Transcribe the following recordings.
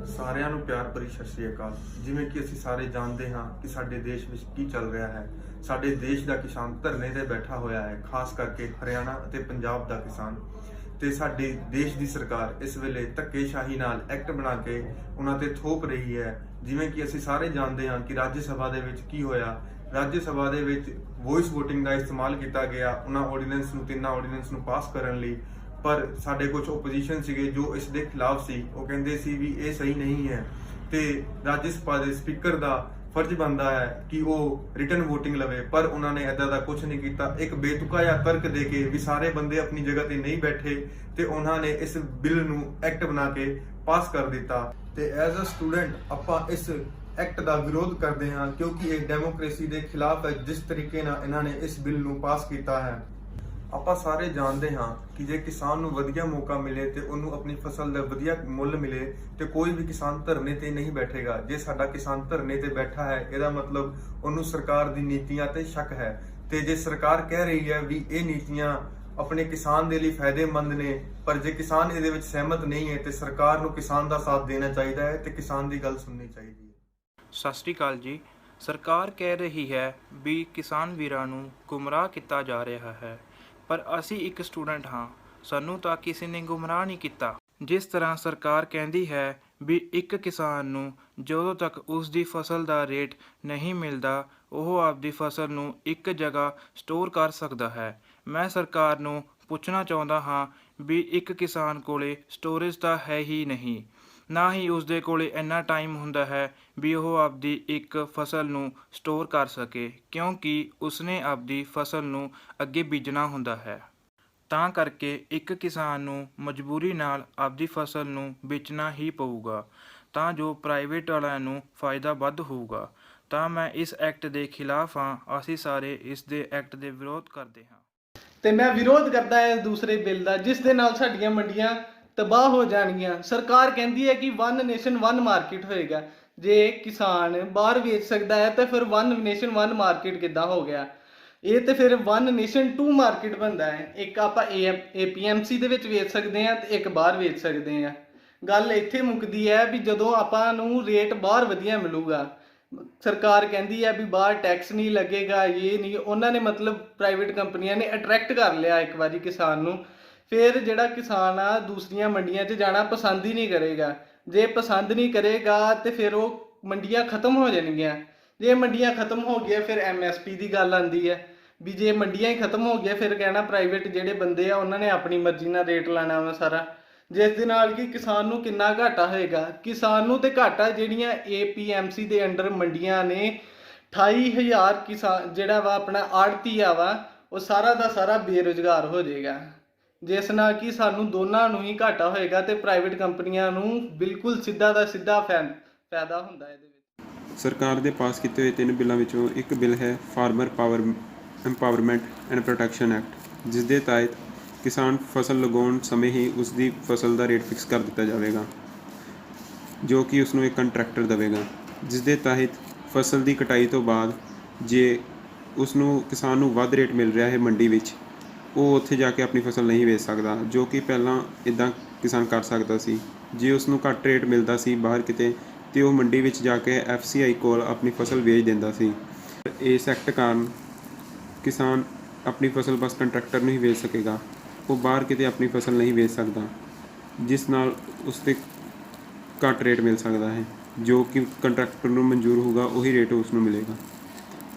ਸਾਰਿਆਂ ਨੂੰ ਪਿਆਰ ਭਰੀ ਸਤਿ ਸ਼੍ਰੀ ਅਕਾਲ। ਜਿਵੇਂ ਕਿ ਅਸੀਂ ਸਾਰੇ ਜਾਣਦੇ ਹਾਂ ਕਿ ਸਾਡੇ ਦੇਸ਼ ਵਿੱਚ ਕੀ ਚੱਲ ਰਿਹਾ ਹੈ। ਸਾਡੇ ਦੇਸ਼ ਦਾ ਕਿਸਾਨ ਧਰਨੇ ਤੇ ਬੈਠਾ ਹੋਇਆ ਹੈ, ਖਾਸ ਕਰਕੇ ਹਰਿਆਣਾ ਅਤੇ ਪੰਜਾਬ ਦਾ ਕਿਸਾਨ। ਤੇ ਸਾਡੇ ਦੇਸ਼ ਦੀ ਸਰਕਾਰ ਇਸ ਵੇਲੇ ਧੱਕੇਸ਼ਾਹੀ ਨਾਲ ਐਕਟ ਬਣਾ ਕੇ ਉਹਨਾਂ ਤੇ ਥੋਪ ਰਹੀ ਹੈ। ਜਿਵੇਂ ਕਿ ਅਸੀਂ ਸਾਰੇ ਜਾਣਦੇ ਹਾਂ ਕਿ ਰਾਜ ਸਭਾ ਦੇ ਵਿੱਚ ਕੀ ਹੋਇਆ। ਰਾਜ ਸਭਾ ਦੇ ਵਿੱਚ ਵੌਇਸ ਵੋਟਿੰਗ ਦਾ ਇਸਤੇਮਾਲ ਕੀਤਾ ਗਿਆ ਤਿੰਨਾਂ ਆਰਡੀਨੈਂਸ ਨੂੰ ਪਾਸ ਕਰਨ ਲਈ। ਪਰ ਸਾਡੇ ਕੁਝ ਓਪੋਜੀਸ਼ਨ ਸੀਗੇ ਜੋ ਇਸ ਦੇ ਖਿਲਾਫ ਸੀ। ਉਹ ਕਹਿੰਦੇ ਸੀ ਵੀ ਇਹ ਸਹੀ ਨਹੀਂ ਹੈ ਤੇ ਰਾਜ ਸਭਾ ਦੇ ਸਪੀਕਰ ਦਾ ਫਰਜ਼ ਬਣਦਾ ਹੈ ਕਿ ਉਹ ਰਿਟਨ ਵੋਟਿੰਗ ਲਵੇ, ਪਰ ਉਹਨਾਂ ਨੇ ਇਦਾਂ ਦਾ ਕੁਝ ਨਹੀਂ ਕੀਤਾ। ਇੱਕ ਬੇਤੁਕਾ ਜਿਹਾ ਤਰਕ ਦੇ ਕੇ ਵੀ ਸਾਰੇ ਬੰਦੇ ਆਪਣੀ ਜਗ੍ਹਾ ਤੇ ਨਹੀਂ ਬੈਠੇ ਤੇ ਉਹਨਾਂ ਨੇ ਇਸ ਬਿੱਲ ਨੂੰ ਐਕਟ ਬਣਾ ਕੇ ਪਾਸ ਕਰ ਦਿੱਤਾ। ਤੇ ਐਜ਼ ਅ ਸਟੂਡੈਂਟ ਆਪਾਂ ਇਸ ਐਕਟ ਦਾ ਵਿਰੋਧ ਕਰਦੇ ਹਾਂ ਕਿਉਂਕਿ ਇਹ ਡੈਮੋਕ੍ਰੇਸੀ ਦੇ ਖਿਲਾਫ ਹੈ। ਜਿਸ ਤਰੀਕੇ ਨਾਲ ਇਹਨਾਂ ਨੇ ਇਸ ਬਿੱਲ ਨੂੰ ਪਾਸ ਕੀਤਾ ਹੈ, ਆਪਾਂ ਸਾਰੇ ਜਾਣਦੇ ਹਾਂ ਕਿ ਜੇ ਕਿਸਾਨ ਨੂੰ ਵਧੀਆ ਮੌਕਾ ਮਿਲੇ ਤੇ ਉਹਨੂੰ ਆਪਣੀ ਫਸਲ ਦਾ ਵਧੀਆ ਮੁੱਲ ਮਿਲੇ ਤੇ ਕੋਈ ਵੀ ਕਿਸਾਨ ਧਰਨੇ ਤੇ ਨਹੀਂ ਬੈਠੇਗਾ। ਜੇ ਸਾਡਾ ਕਿਸਾਨ ਧਰਨੇ ਤੇ ਬੈਠਾ ਹੈ, ਇਹਦਾ ਮਤਲਬ ਉਹਨੂੰ ਸਰਕਾਰ ਦੀ ਨੀਤੀਆਂ ਤੇ ਸ਼ੱਕ ਹੈ। ਤੇ ਜੇ ਸਰਕਾਰ ਕਹਿ ਰਹੀ ਹੈ ਵੀ ਇਹ ਨੀਤੀਆਂ ਆਪਣੇ ਕਿਸਾਨ ਦੇ ਲਈ ਫਾਇਦੇਮੰਦ ਨੇ, ਪਰ ਜੇ ਕਿਸਾਨ ਇਹਦੇ ਵਿੱਚ ਸਹਿਮਤ ਨਹੀਂ ਹੈ ਤੇ ਸਰਕਾਰ ਨੂੰ ਕਿਸਾਨ ਦਾ ਸਾਥ ਦੇਣਾ ਚਾਹੀਦਾ ਹੈ ਤੇ ਕਿਸਾਨ ਦੀ ਗੱਲ ਸੁਣਨੀ ਚਾਹੀਦੀ ਹੈ। ਸਤਿ ਸ਼੍ਰੀ ਅਕਾਲ ਜੀ। ਸਰਕਾਰ ਕਹਿ ਰਹੀ ਹੈ ਵੀ ਕਿਸਾਨ ਵੀਰਾਂ ਨੂੰ ਗੁੰਮਰਾਹ ਕੀਤਾ ਜਾ ਰਿਹਾ ਹੈ, ਪਰ ਅਸੀਂ ਇੱਕ ਸਟੂਡੈਂਟ ਹਾਂ, ਸਾਨੂੰ ਤਾਂ ਕਿਸੇ ਨੇ ਗੁੰਮਰਾਹ ਨਹੀਂ ਕੀਤਾ। ਜਿਸ ਤਰ੍ਹਾਂ ਸਰਕਾਰ ਕਹਿੰਦੀ ਹੈ ਵੀ ਇੱਕ ਕਿਸਾਨ ਨੂੰ ਜਦੋਂ ਤੱਕ ਉਸ ਦੀ ਫਸਲ ਦਾ ਰੇਟ ਨਹੀਂ ਮਿਲਦਾ, ਉਹ ਆਪਦੀ ਫਸਲ ਨੂੰ ਇੱਕ ਜਗ੍ਹਾ ਸਟੋਰ ਕਰ ਸਕਦਾ ਹੈ। ਮੈਂ ਸਰਕਾਰ ਨੂੰ ਪੁੱਛਣਾ ਚਾਹੁੰਦਾ ਹਾਂ ਵੀ ਇੱਕ ਕਿਸਾਨ ਕੋਲੇ ਸਟੋਰੇਜ ਤਾਂ ਹੈ ਹੀ ਨਹੀਂ, ਨਾ ਹੀ ਉਸਦੇ ਕੋਲੇ ਇੰਨਾ ਟਾਈਮ ਹੁੰਦਾ ਹੈ ਵੀ ਉਹ ਆਪਦੀ ਇੱਕ ਫਸਲ ਨੂੰ ਸਟੋਰ ਕਰ ਸਕੇ, ਕਿਉਂਕਿ ਉਸਨੇ ਆਪਦੀ ਫਸਲ ਨੂੰ ਅੱਗੇ ਬੀਜਣਾ ਹੁੰਦਾ ਹੈ। ਤਾਂ ਕਰਕੇ ਇੱਕ ਕਿਸਾਨ ਨੂੰ ਮਜਬੂਰੀ ਨਾਲ ਆਪਦੀ ਫਸਲ ਨੂੰ ਵੇਚਣਾ ਹੀ ਪਊਗਾ, ਤਾਂ ਜੋ ਪ੍ਰਾਈਵੇਟ ਵਾਲਿਆਂ ਨੂੰ ਫਾਇਦਾ ਵੱਧ ਹੋਊਗਾ। ਤਾਂ ਮੈਂ ਇਸ ਐਕਟ ਦੇ ਖਿਲਾਫ ਹਾਂ। ਅਸੀਂ ਸਾਰੇ ਇਸ ਦੇ ਐਕਟ ਦੇ ਵਿਰੋਧ ਕਰਦੇ ਹਾਂ। ਤੇ ਮੈਂ ਵਿਰੋਧ ਕਰਦਾ ਹੈ ਦੂਸਰੇ ਬਿੱਲ ਦਾ, ਜਿਸ ਦੇ ਨਾਲ ਸਾਡੀਆਂ ਮੰਡੀਆਂ ਤਬਾਹ ਹੋ ਜਾਣਗੀਆਂ। ਸਰਕਾਰ ਕਹਿੰਦੀ ਹੈ ਕਿ ਵਨ ਨੇਸ਼ਨ ਵਨ ਮਾਰਕੀਟ ਹੋਏਗਾ। ਜੇ ਕਿਸਾਨ ਬਾਹਰ ਵੇਚ ਸਕਦਾ ਹੈ ਤਾਂ ਫਿਰ ਵਨ ਨੇਸ਼ਨ ਵਨ ਮਾਰਕੀਟ ਕਿੱਦਾਂ ਹੋ ਗਿਆ? ਇਹ ਤੇ ਫਿਰ ਵਨ ਨੇਸ਼ਨ ਟੂ ਮਾਰਕੀਟ ਬਣਦਾ ਹੈ। ਇੱਕ ਆਪਾਂ APMC ਦੇ ਵਿੱਚ ਵੇਚ ਸਕਦੇ ਹਾਂ ਤੇ ਇੱਕ ਬਾਹਰ ਵੇਚ ਸਕਦੇ ਹਾਂ। ਗੱਲ ਇੱਥੇ ਮੁੱਕਦੀ ਹੈ ਵੀ ਜਦੋਂ ਆਪਾਂ ਨੂੰ ਰੇਟ ਬਾਹਰ ਵਧੀਆ ਮਿਲੂਗਾ। ਸਰਕਾਰ ਕਹਿੰਦੀ ਹੈ ਵੀ ਬਾਹਰ ਟੈਕਸ ਨਹੀਂ ਲੱਗੇਗਾ, ਇਹ ਨਹੀਂ। ਉਹਨਾਂ ਨੇ ਮਤਲਬ ਪ੍ਰਾਈਵੇਟ ਕੰਪਨੀਆਂ ਨੇ ਅਟਰੈਕਟ ਕਰ ਲਿਆ ਇੱਕ ਵਾਰੀ ਕਿਸਾਨ ਨੂੰ। ਫਿਰ ਜਿਹੜਾ ਕਿਸਾਨ ਆ ਦੂਸਰੀਆਂ ਮੰਡੀਆਂ 'ਚ ਜਾਣਾ ਪਸੰਦ ਹੀ ਨਹੀਂ ਕਰੇਗਾ। ਜੇ ਪਸੰਦ ਨਹੀਂ ਕਰੇਗਾ ਤੇ ਫਿਰ ਉਹ ਮੰਡੀਆਂ ਖਤਮ ਹੋ ਜਾਣਗੀਆਂ। ਜੇ ਮੰਡੀਆਂ ਖਤਮ ਹੋ ਗਈਆਂ ਫਿਰ MSP ਦੀ ਗੱਲ ਆਉਂਦੀ ਹੈ ਵੀ ਜੇ ਮੰਡੀਆਂ ਹੀ ਖਤਮ ਹੋ ਗਈਆਂ ਫਿਰ ਕਹਿਣਾ ਪ੍ਰਾਈਵੇਟ ਜਿਹੜੇ ਬੰਦੇ ਆ ਉਹਨਾਂ ਨੇ ਆਪਣੀ ਮਰਜ਼ੀ ਨਾਲ ਰੇਟ ਲਾਣਾ ਵਾ ਸਾਰਾ, ਜਿਸ ਦੇ ਨਾਲ ਕਿ ਕਿਸਾਨ ਨੂੰ ਕਿੰਨਾ ਘਾਟਾ ਹੋਏਗਾ। ਕਿਸਾਨ ਨੂੰ ਤੇ ਘਾਟਾ ਜਿਹੜੀਆਂ APMC ਦੇ ਅੰਡਰ ਮੰਡੀਆਂ ਨੇ 28,000 ਕਿਸਾਨ ਜਿਹੜਾ ਵਾ ਆਪਣਾ ਆੜਤੀਆ ਵਾ, ਉਹ ਸਾਰਾ ਦਾ ਸਾਰਾ ਬੇਰੁਜ਼ਗਾਰ ਹੋ ਜਾਏਗਾ, ਜਿਸ ਨਾਲ ਕਿ ਸਾਨੂੰ ਦੋਨਾਂ ਨੂੰ ਹੀ ਘਾਟਾ ਹੋਏਗਾ ਤੇ ਪ੍ਰਾਈਵੇਟ ਕੰਪਨੀਆਂ ਨੂੰ ਬਿਲਕੁਲ ਸਿੱਧਾ ਦਾ ਸਿੱਧਾ ਫਾਇਦਾ ਹੁੰਦਾ ਇਹਦੇ ਵਿੱਚ। ਸਰਕਾਰ ਦੇ ਪਾਸ ਕੀਤੇ ਹੋਏ 3 ਬਿੱਲਾਂ ਵਿੱਚੋਂ ਇੱਕ ਬਿੱਲ ਹੈ farmer empowerment and protection act, ਜਿਸ ਦੇ ਤਹਿਤ ਕਿਸਾਨ ਫਸਲ ਲਗਾਉਣ ਸਮੇਂ ਹੀ ਉਸ ਦੀ ਫਸਲ ਦਾ ਰੇਟ ਫਿਕਸ ਕਰ ਦਿੱਤਾ ਜਾਵੇਗਾ, ਜੋ ਕਿ ਉਸ ਨੂੰ ਇੱਕ ਕੰਟਰੈਕਟਰ ਦੇਵੇਗਾ। ਜਿਸ ਦੇ ਤਹਿਤ ਫਸਲ ਦੀ ਕਟਾਈ ਤੋਂ ਬਾਅਦ ਜੇ ਉਸ ਨੂੰ ਕਿਸਾਨ ਨੂੰ ਵੱਧ ਰੇਟ ਮਿਲ ਰਿਹਾ ਹੈ ਮੰਡੀ ਵਿੱਚ, ਉਹ ਉੱਥੇ ਜਾ ਕੇ ਆਪਣੀ ਫਸਲ ਨਹੀਂ ਵੇਚ ਸਕਦਾ, ਜੋ ਕਿ ਪਹਿਲਾਂ ਇੱਦਾਂ ਕਿਸਾਨ ਕਰ ਸਕਦਾ ਸੀ। ਜੇ ਉਸ ਨੂੰ ਘੱਟ ਰੇਟ ਮਿਲਦਾ ਸੀ ਬਾਹਰ ਕਿਤੇ, ਤੇ ਉਹ ਮੰਡੀ ਵਿੱਚ ਜਾ ਕੇ FCI ਕੋਲ ਆਪਣੀ ਫਸਲ ਵੇਚ ਦਿੰਦਾ ਸੀ। ਇਸ ਐਕਟ ਕਾਰਨ ਕਿਸਾਨ ਆਪਣੀ ਫਸਲ ਬਸ ਕੰਟਰੈਕਟਰ ਨੂੰ ਹੀ ਵੇਚ ਸਕੇਗਾ, ਉਹ ਬਾਹਰ ਕਿਤੇ ਆਪਣੀ ਫਸਲ ਨਹੀਂ ਵੇਚ ਸਕਦਾ, ਜਿਸ ਨਾਲ ਉਸ 'ਤੇ ਘੱਟ ਰੇਟ ਮਿਲ ਸਕਦਾ ਹੈ। ਜੋ ਕਿ ਕੰਟਰੈਕਟਰ ਨੂੰ ਮਨਜ਼ੂਰ ਹੋਊਗਾ ਉਹੀ ਰੇਟ ਉਸ ਨੂੰ ਮਿਲੇਗਾ।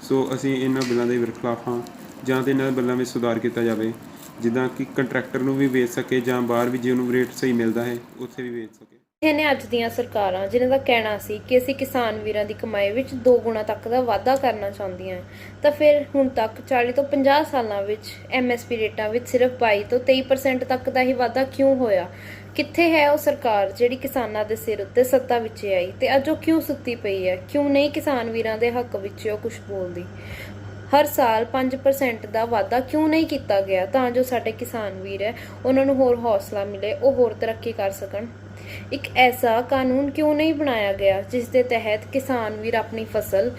ਸੋ ਅਸੀਂ ਇਹਨਾਂ ਬਿੱਲਾਂ ਦੇ ਖਿਲਾਫ ਹਾਂ, ਜਾਂ ਤਾਂ ਇਹਨਾਂ ਬਿੱਲਾਂ ਵਿੱਚ ਸੁਧਾਰ ਕੀਤਾ ਜਾਵੇ, ਜਿੱਦਾਂ ਕਿ ਕੰਟਰੈਕਟਰ ਨੂੰ ਵੀ ਵੇਚ ਸਕੇ ਜਾਂ ਬਾਹਰ ਵੀ ਜੇ ਉਹਨੂੰ ਰੇਟ ਸਹੀ ਮਿਲਦਾ ਹੈ ਉੱਥੇ ਵੀ ਵੇਚ ਸਕੇ। ਇਹ ਨੇ ਅੱਜ ਦੀਆਂ ਸਰਕਾਰਾਂ ਜਿਨ੍ਹਾਂ ਦਾ ਕਹਿਣਾ ਸੀ ਕਿ ਅਸੀਂ ਕਿਸਾਨ ਵੀਰਾਂ ਦੀ ਕਮਾਈ ਵਿੱਚ 2 ਗੁਣਾ ਤੱਕ ਦਾ ਵਾਧਾ ਕਰਨਾ ਚਾਹੁੰਦੀਆਂ, ਤਾਂ ਫਿਰ ਹੁਣ ਤੱਕ 40 ਤੋਂ 50 ਸਾਲਾਂ ਵਿੱਚ MSP ਰੇਟਾਂ ਵਿੱਚ ਸਿਰਫ 22 ਤੋਂ 23% ਤੱਕ ਦਾ ਹੀ ਵਾਧਾ ਕਿਉਂ ਹੋਇਆ? ਕਿੱਥੇ ਹੈ ਉਹ ਸਰਕਾਰ ਜਿਹੜੀ ਕਿਸਾਨਾਂ ਦੇ ਸਿਰ ਉੱਤੇ ਸੱਤਾ ਵਿੱਚ ਆਈ ਤੇ ਅੱਜ ਉਹ ਕਿਉਂ ਸੁੱਤੀ ਪਈ ਹੈ? ਕਿਉਂ ਨਹੀਂ ਕਿਸਾਨ ਵੀਰਾਂ ਦੇ ਹੱਕ ਵਿੱਚ ਉਹ ਕੁਝ ਬੋਲਦੀ? ਹਰ ਸਾਲ 5% ਦਾ ਵਾਧਾ ਕਿਉਂ ਨਹੀਂ ਕੀਤਾ ਗਿਆ ਤਾਂ ਜੋ ਸਾਡੇ ਕਿਸਾਨ ਵੀਰ ਹੈ ਉਹਨਾਂ ਨੂੰ ਹੋਰ ਹੌਸਲਾ ਮਿਲੇ, ਉਹ ਹੋਰ ਤਰੱਕੀ ਕਰ ਸਕਣ? ਇੱਕ ਐਸਾ ਕਾਨੂੰਨ ਕਿਉਂ ਨਹੀਂ ਬਣਾਇਆ ਗਿਆ ਜਿਸ ਦੇ ਤਹਿਤ ਕਿਸਾਨ ਵੀਰ ਆਪਣੀ ਫਸਲ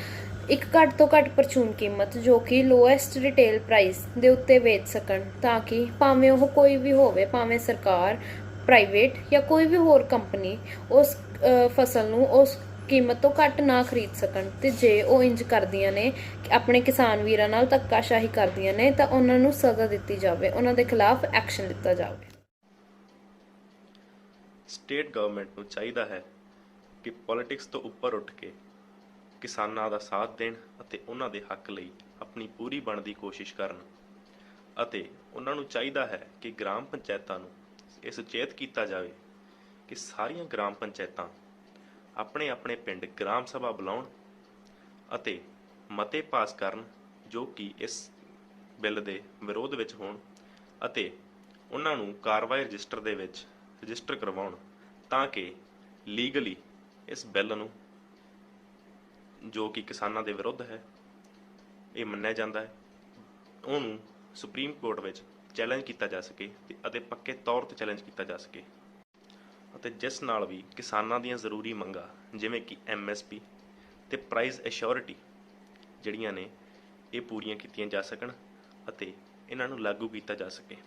ਇੱਕ ਘੱਟ ਤੋਂ ਘੱਟ ਪਰਚੂਨ ਕੀਮਤ ਜੋ ਕਿ ਲੋਐਸਟ ਰਿਟੇਲ ਪ੍ਰਾਈਸ ਦੇ ਉੱਤੇ ਵੇਚ ਸਕਣ, ਤਾਂ ਕਿ ਭਾਵੇਂ ਉਹ ਕੋਈ ਵੀ ਹੋਵੇ, ਭਾਵੇਂ ਸਰਕਾਰ, ਪ੍ਰਾਈਵੇਟ ਜਾਂ ਕੋਈ ਵੀ ਹੋਰ ਕੰਪਨੀ, ਉਸ ਫਸਲ ਨੂੰ ਉਸ ਕੀਮਤ ਤੋਂ ਘੱਟ ਨਾ ਖਰੀਦ ਸਕਣ। ਤੇ ਜੇ ਉਹ ਇੰਜ ਕਰਦੀਆਂ ਨੇ, ਆਪਣੇ ਕਿਸਾਨ ਵੀਰਾਂ ਨਾਲ ਧੱਕਾਸ਼ਾਹੀ ਕਰਦੀਆਂ ਨੇ, ਤਾਂ ਉਹਨਾਂ ਨੂੰ ਸਜ਼ਾ ਦਿੱਤੀ ਜਾਵੇ, ਉਹਨਾਂ ਦੇ ਖਿਲਾਫ ਐਕਸ਼ਨ ਲਿੱਤਾ ਜਾਵੇ। ਸਟੇਟ ਗਵਰਨਮੈਂਟ ਨੂੰ ਚਾਹੀਦਾ ਹੈ ਕਿ ਪੋਲਿਟਿਕਸ ਤੋਂ ਉੱਪਰ ਉੱਠ ਕੇ ਕਿਸਾਨਾਂ ਦਾ ਸਾਥ ਦੇਣ ਅਤੇ ਉਹਨਾਂ ਦੇ ਹੱਕ ਲਈ ਆਪਣੀ ਪੂਰੀ ਬਣਦੀ ਕੋਸ਼ਿਸ਼ ਕਰਨ, ਅਤੇ ਉਹਨਾਂ ਨੂੰ ਚਾਹੀਦਾ ਹੈ ਕਿ ਗ੍ਰਾਮ ਪੰਚਾਇਤਾਂ ਨੂੰ ਇਹ ਸੁਚੇਤ ਕੀਤਾ ਜਾਵੇ ਕਿ ਸਾਰੀਆਂ ਗ੍ਰਾਮ ਪੰਚਾਇਤਾਂ ਆਪਣੇ ਆਪਣੇ ਪਿੰਡ ਗ੍ਰਾਮ ਸਭਾ ਬੁਲਾਉਣ ਅਤੇ ਮਤੇ ਪਾਸ ਕਰਨ ਜੋ ਕਿ ਇਸ ਬਿੱਲ ਦੇ ਵਿਰੋਧ ਵਿੱਚ ਹੋਣ, ਅਤੇ ਉਹਨਾਂ ਨੂੰ ਕਾਰਵਾਈ ਰਜਿਸਟਰ ਦੇ ਵਿੱਚ ਰਜਿਸਟਰ ਕਰਵਾਉਣ, ਤਾਂ ਕਿ ਲੀਗਲੀ ਇਸ ਬਿੱਲ ਨੂੰ, ਜੋ ਕਿ ਕਿਸਾਨਾਂ ਦੇ ਵਿਰੁੱਧ ਹੈ, ਇਹ ਮੰਨਿਆ ਜਾਂਦਾ ਹੈ, ਉਹਨੂੰ ਸੁਪਰੀਮ ਕੋਰਟ ਵਿੱਚ ਚੈਲੰਜ ਕੀਤਾ ਜਾ ਸਕੇ ਅਤੇ ਪੱਕੇ ਤੌਰ 'ਤੇ ਚੈਲੰਜ ਕੀਤਾ ਜਾ ਸਕੇ, ਅਤੇ ਜਿਸ ਨਾਲ ਵੀ ਕਿਸਾਨਾਂ ਦੀਆਂ ਜ਼ਰੂਰੀ ਮੰਗਾਂ ਜਿਵੇਂ ਕਿ MSP ਅਤੇ ਪ੍ਰਾਈਸ ਐਸ਼ੋਰਿਟੀ ਜਿਹੜੀਆਂ ਨੇ, ਇਹ ਪੂਰੀਆਂ ਕੀਤੀਆਂ ਜਾ ਸਕਣ ਅਤੇ ਇਹਨਾਂ ਨੂੰ ਲਾਗੂ ਕੀਤਾ ਜਾ ਸਕੇ।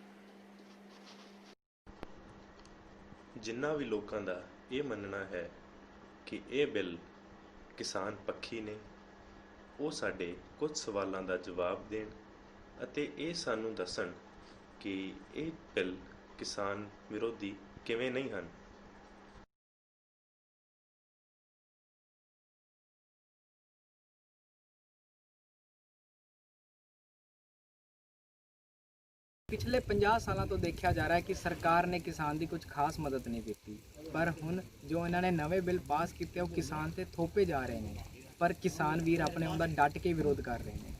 ਜਿਨ੍ਹਾਂ ਵੀ ਲੋਕਾਂ ਦਾ ਇਹ ਮੰਨਣਾ ਹੈ ਕਿ ਇਹ ਬਿੱਲ ਕਿਸਾਨ ਪੱਖੀ ਨੇ, ਉਹ ਸਾਡੇ ਕੁਝ ਸਵਾਲਾਂ ਦਾ ਜਵਾਬ ਦੇਣ ਅਤੇ ਇਹ ਸਾਨੂੰ ਦੱਸਣ ਕਿ ਇਹ ਬਿੱਲ ਕਿਸਾਨ ਵਿਰੋਧੀ ਕਿਵੇਂ ਨਹੀਂ ਹਨ। ਪਿਛਲੇ 50 ਸਾਲਾਂ ਤੋਂ ਦੇਖਿਆ ਜਾ ਰਿਹਾ ਹੈ ਕਿ ਸਰਕਾਰ ਨੇ ਕਿਸਾਨ ਦੀ ਕੁਝ ਖਾਸ ਮਦਦ ਨਹੀਂ ਕੀਤੀ, ਪਰ ਹੁਣ ਜੋ ਇਹਨਾਂ ਨੇ ਨਵੇਂ ਬਿੱਲ ਪਾਸ ਕੀਤੇ ਉਹ ਕਿਸਾਨ ਤੇ ਥੋਪੇ ਜਾ ਰਹੇ ਨੇ, ਪਰ ਕਿਸਾਨ ਵੀਰ ਆਪਣੇ ਉਹਦਾ ਡਟ ਕੇ ਵਿਰੋਧ ਕਰ ਰਹੇ ਨੇ।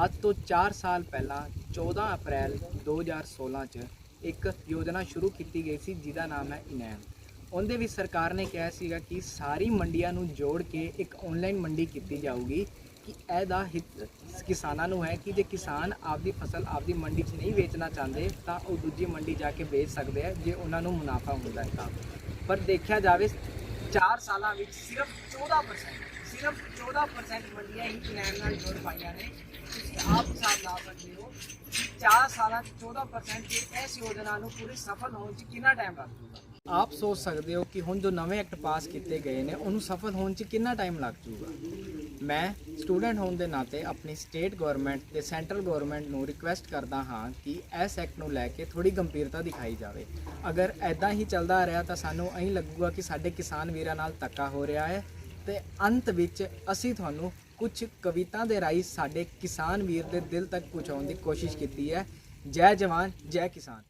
ਅੱਜ ਤੋਂ 4 ਸਾਲ ਪਹਿਲਾਂ 14 ਅਪ੍ਰੈਲ 2016 'ਚ ਇੱਕ ਯੋਜਨਾ ਸ਼ੁਰੂ ਕੀਤੀ ਗਈ ਸੀ ਜਿਹਦਾ ਨਾਮ ਹੈ ਇਨਾਮ। ਉਹਦੇ ਵਿੱਚ ਸਰਕਾਰ ਨੇ ਕਿਹਾ ਸੀਗਾ ਕਿ ਸਾਰੀ ਮੰਡੀਆਂ ਨੂੰ ਜੋੜ ਕੇ ਇੱਕ ਆਨਲਾਈਨ ਮੰਡੀ ਕੀਤੀ ਜਾਊਗੀ, ਕਿ ਇਹਦਾ ਹਿੱਤ ਕਿਸਾਨਾਂ ਨੂੰ ਹੈ ਕਿ ਜੇ ਕਿਸਾਨ ਆਪਦੀ ਫਸਲ ਆਪਦੀ ਮੰਡੀ 'ਚ ਨਹੀਂ ਵੇਚਣਾ ਚਾਹੁੰਦੇ ਤਾਂ ਉਹ ਦੂਜੀ ਮੰਡੀ ਜਾ ਕੇ ਵੇਚ ਸਕਦੇ ਆ ਜੇ ਉਹਨਾਂ ਨੂੰ ਮੁਨਾਫਾ ਹੁੰਦਾ ਹੈ ਤਾਂ। ਪਰ ਦੇਖਿਆ ਜਾਵੇ 4 ਸਾਲਾਂ ਵਿੱਚ ਸਿਰਫ 14% ਮੰਡੀਆਂ ਹੀ ਇਨਾਮ ਨਾਲ ਜੁੜ ਪਾਈਆਂ ਨੇ। ਤੁਸੀਂ ਆਪ ਹਿਸਾਬ ਲਾ ਸਕਦੇ ਹੋ ਕਿ 4 ਸਾਲਾਂ 'ਚ 14% ਇਸ ਯੋਜਨਾ ਨੂੰ ਪੂਰੀ ਸਫਲ ਹੋਣ 'ਚ ਕਿੰਨਾ ਟਾਈਮ ਲੱਗ ਜੂਗਾ। ਆਪ ਸੋਚ ਸਕਦੇ ਹੋ ਕਿ ਹੁਣ ਜੋ ਨਵੇਂ ਐਕਟ ਪਾਸ ਕੀਤੇ ਗਏ ਨੇ ਉਹਨੂੰ ਸਫਲ ਹੋਣ 'ਚ ਕਿੰਨਾ ਟਾਈਮ ਲੱਗ ਜੂਗਾ। ਮੈਂ ਸਟੂਡੈਂਟ ਹੋਣ ਦੇ ਨਾਤੇ ਆਪਣੀ ਸਟੇਟ ਗਵਰਨਮੈਂਟ ਤੇ ਸੈਂਟਰਲ ਗਵਰਨਮੈਂਟ ਨੂੰ ਰਿਕੁਐਸਟ ਕਰਦਾ ਹਾਂ ਕਿ ਇਸ ਐਕਟ ਨੂੰ ਲੈ ਕੇ ਥੋੜੀ ਗੰਭੀਰਤਾ ਦਿਖਾਈ ਜਾਵੇ। ਅਗਰ ਐਦਾਂ ਹੀ ਚੱਲਦਾ ਰਿਹਾ ਤਾਂ ਸਾਨੂੰ ਐਂ ਲੱਗੂਗਾ ਕਿ ਸਾਡੇ ਕਿਸਾਨ ਵੀਰਾਂ ਨਾਲ ਧੱਕਾ ਹੋ ਰਿਹਾ ਹੈ। ਤੇ ਅੰਤ ਵਿੱਚ ਅਸੀਂ ਤੁਹਾਨੂੰ ਕੁਝ ਕਵਿਤਾ ਦੇ ਰਾਹੀਂ ਸਾਡੇ ਕਿਸਾਨ ਵੀਰ ਦੇ ਦਿਲ ਤੱਕ ਪਹੁੰਚਾਉਣ ਦੀ ਕੋਸ਼ਿਸ਼ ਕੀਤੀ ਹੈ। ਜੈ ਜਵਾਨ ਜੈ ਕਿਸਾਨ।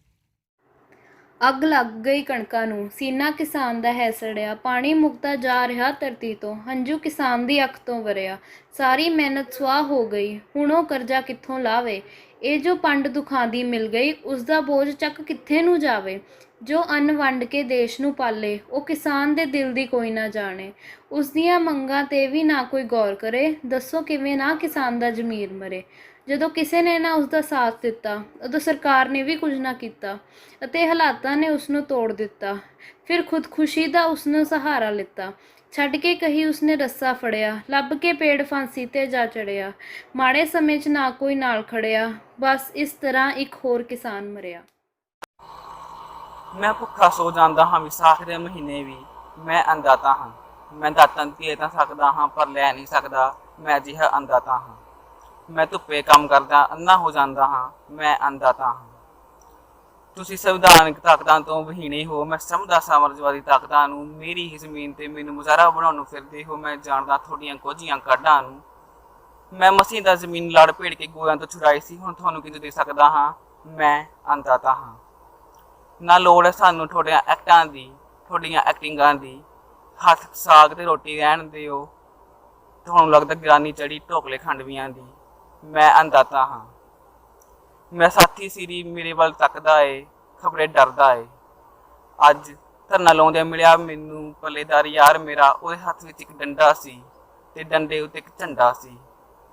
ਅੱਗ ਲੱਗ ਗਈ ਕਣਕਾਂ ਨੂੰ, ਸੀਨਾ ਕਿਸਾਨ ਦਾ ਹੈ ਸੜਿਆ, ਪਾਣੀ ਮੁੱਕਦਾ ਜਾ ਰਿਹਾ ਧਰਤੀ ਤੋਂ, ਹੰਝੂ ਕਿਸਾਨ ਦੀ ਅੱਖ ਤੋਂ ਵਰਿਆ, ਸਾਰੀ ਮਿਹਨਤ ਸੁਆਹ ਹੋ ਗਈ, ਹੁਣ ਉਹ ਕਰਜ਼ਾ ਕਿੱਥੋਂ ਲਾਵੇ, ਇਹ ਜੋ ਪੰਡ ਦੁੱਖਾਂ ਦੀ ਮਿਲ ਗਈ, ਉਸ ਦਾ ਬੋਝ ਚੱਕ ਕਿੱਥੇ ਨੂੰ ਜਾਵੇ, ਜੋ ਅੰਨ ਵੰਡ ਕੇ ਦੇਸ਼ ਨੂੰ ਪਾਲੇ, ਉਹ ਕਿਸਾਨ ਦੇ ਦਿਲ ਦੀ ਕੋਈ ਨਾ ਜਾਣੇ, ਉਸ ਦੀਆਂ ਮੰਗਾਂ ਤੇ ਵੀ ਨਾ ਕੋਈ ਗੌਰ ਕਰੇ, ਦੱਸੋ ਕਿਵੇਂ ਨਾ ਕਿਸਾਨ ਦਾ ਜ਼ਮੀਰ ਮਰੇ। ਜਦੋਂ ਕਿਸੇ ਨੇ ਨਾ ਉਸਦਾ ਸਾਥ ਦਿੱਤਾ, ਉਦੋਂ ਸਰਕਾਰ ਨੇ ਵੀ ਕੁਝ ਨਾ ਕੀਤਾ ਅਤੇ ਹਾਲਾਤਾਂ ਨੇ ਉਸ ਨੂੰ ਤੋੜ ਦਿੱਤਾ। ਫਿਰ ਖੁਦਕੁਸ਼ੀ ਦਾ ਉਸ ਨੂੰ ਸਹਾਰਾ ਲਿੱਤਾ, ਛੱਡ ਕੇ ਕਹੀ ਉਸਨੇ ਰੱਸਾ ਫੜਿਆ, ਲੱਭ ਕੇ ਪੇੜ ਫਾਂਸੀ ਤੇ ਜਾ ਚੜਿਆ, ਮਾੜੇ ਸਮੇਂ 'ਚ ਨਾ ਕੋਈ ਨਾਲ ਖੜਿਆ, ਬਸ ਇਸ ਤਰ੍ਹਾਂ ਇੱਕ ਹੋਰ ਕਿਸਾਨ ਮਰਿਆ। ਮੈਂ ਭੁੱਖਾ ਸੋ ਜਾਂਦਾ ਹਾਂ ਵਿਸਾਖ ਦੇ ਮਹੀਨੇ ਵੀ, ਮੈਂ ਅੰਨਦਾਤਾ ਹਾਂ, ਮੈਂ ਦਾਤਾਂ ਦੇ ਤਾਂ ਸਕਦਾ ਹਾਂ ਪਰ ਲੈ ਨਹੀਂ ਸਕਦਾ, ਮੈਂ ਅਜਿਹਾ ਅੰਨਦਾਤਾ ਹਾਂ। ਮੈਂ ਧੁੱਪੇ ਕੰਮ ਕਰਦਾ ਅੰਨਾ ਹੋ ਜਾਂਦਾ ਹਾਂ, ਮੈਂ ਅੰਨਦਾਤਾ ਹਾਂ। ਤੁਸੀਂ ਸੰਵਿਧਾਨਕ ਤਾਕਤਾਂ ਤੋਂ ਵਹੀਣੇ ਹੋ, ਮੈਂ ਸਮਝਦਾ ਸਾਮਰਾਜਵਾਦੀ ਤਾਕਤਾਂ ਨੂੰ, ਮੇਰੀ ਹੀ ਜ਼ਮੀਨ ਤੇ ਮੈਨੂੰ ਮੁਜ਼ਾਹਰਾ ਬਣਾਉਣ ਨੂੰ ਫਿਰਦੇ ਹੋ, ਮੈਂ ਜਾਣਦਾ ਤੁਹਾਡੀਆਂ ਕੋਝੀਆਂ ਕਾਢਾਂ ਨੂੰ। ਮੈਂ ਮਸੀਂ ਦਾ ਜ਼ਮੀਨ ਲੜ ਭੇੜ ਕੇ ਗੋਇਆਂ ਤੋਂ ਛੁਡਾਈ ਸੀ, ਹੁਣ ਤੁਹਾਨੂੰ ਕਿੰਝ ਦੇ ਸਕਦਾ ਹਾਂ, ਮੈਂ ਅੰਨਦਾਤਾ ਹਾਂ। ਨਾ ਲੋੜ ਹੈ ਸਾਨੂੰ ਤੁਹਾਡੀਆਂ ਐਕਟਾਂ ਦੀ, ਤੁਹਾਡੀਆਂ ਐਕਟਿੰਗਾਂ ਦੀ, ਹੱਥ ਸਾਗ ਤੇ ਰੋਟੀ ਰਹਿਣ ਦਿਓ, ਤੁਹਾਨੂੰ ਲੱਗਦਾ ਗਿਰਾਨੀ ਚੜੀ ਢੋਕਲੇ ਖੰਡਵੀਆਂ ਦੀ, ਮੈਂ ਅੰਨਦਾਤਾ ਹਾਂ। ਮੈਂ ਸਾਥੀ ਸਿਰੀ ਮੇਰੇ ਵੱਲ ਤੱਕਦਾ ਏ, ਖਬਰੇ ਡਰਦਾ ਏ। ਅੱਜ ਧਰਨਾ ਲਾਉਂਦਿਆਂ ਮਿਲਿਆ ਮੈਨੂੰ ਪੱਲੇਦਾਰ ਯਾਰ ਮੇਰਾ, ਉਹਦੇ ਹੱਥ ਵਿੱਚ ਇੱਕ ਡੰਡਾ ਸੀ ਤੇ ਡੰਡੇ ਉੱਤੇ ਇੱਕ ਝੰਡਾ ਸੀ,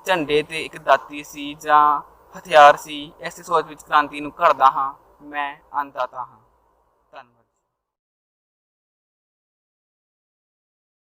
ਝੰਡੇ ਤੇ ਇੱਕ ਦਾਤੀ ਸੀ ਜਾਂ ਹਥਿਆਰ ਸੀ। ਐਸੀ ਸੋਚ ਵਿੱਚ ਕ੍ਰਾਂਤੀ ਨੂੰ ਘੜਦਾ ਹਾਂ, ਮੈਂ ਅੰਨਦਾਤਾ ਹਾਂ।